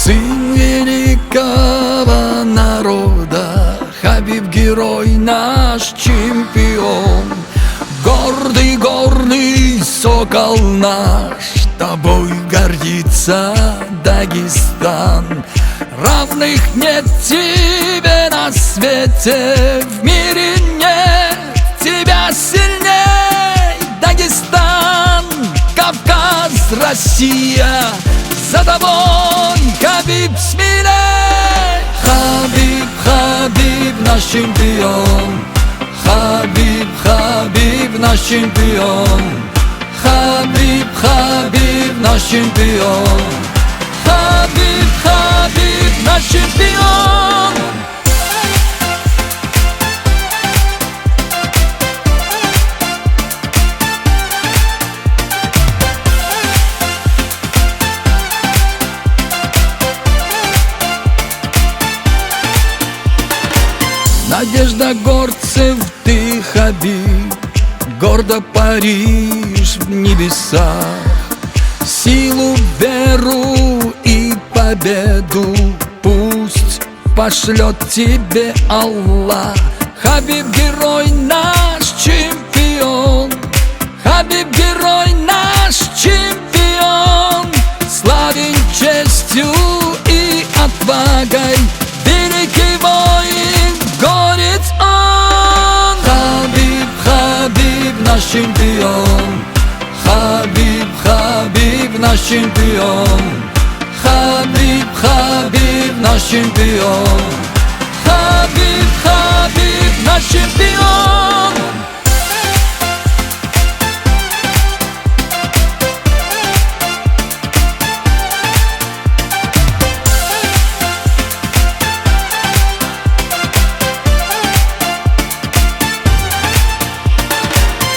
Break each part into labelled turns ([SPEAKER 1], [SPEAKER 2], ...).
[SPEAKER 1] Сын великого народа, Хабиб герой наш чемпион. Гордый, горный сокол наш, тобой гордится Дагестан. Равных нет тебе на свете, в мире нет тебя сильней. Дагестан, Кавказ, Россия, за тобой, Хабиб, смелей. Хабиб, Хабиб, наш чемпион. Хабиб, Хабиб, наш чемпион. Хабиб, Хабиб, наш чемпион. Хабиб, Хабиб, наш чемпион. Надежда горцев, ты, Хабиб, гордо паришь в небесах. Силу, веру и победу пусть пошлет тебе Аллах. Хабиб герой наш чемпион. Хабиб герой наш чемпион. Славен честью и отвагой, великий воин, горец он. Хабиб, Хабиб, наш чемпион. Хабиб, Хабиб, наш чемпион. Хабиб, Хабиб, наш чемпион. Хабиб, Хабиб, наш чемпион.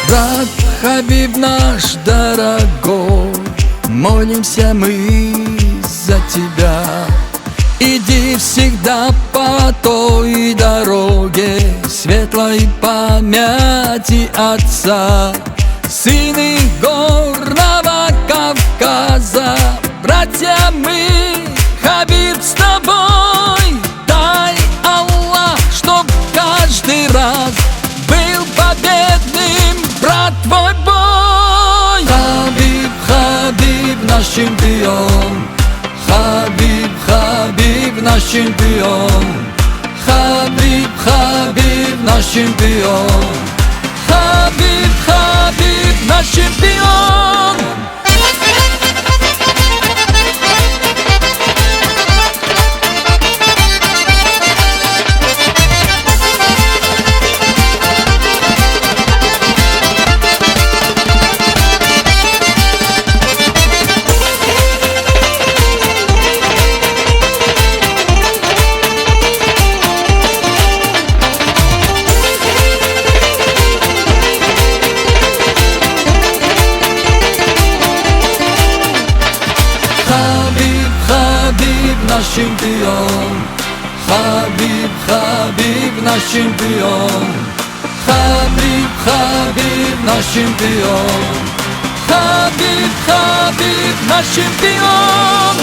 [SPEAKER 1] Брат Хабиб наш дорогой, молимся мы за тебя. Иди всегда по той дороге светлой памяти отца. Сыны горного Кавказа, братья мы, Хабиб, с тобой. Дай Аллах, чтоб каждый раз был победным, брат, твой бой. Хабиб, Хабиб, наш чемпион. Хабиб, Хабиб, наш чемпион. Хабиб, Хабиб, наш чемпион. Хабиб, Хабиб, наш чемпион. Наш чемпион. Хабиб, Хабиб, наш чемпион. Хабиб, Хабиб, наш чемпион. Хабиб, Хабиб, наш чемпион.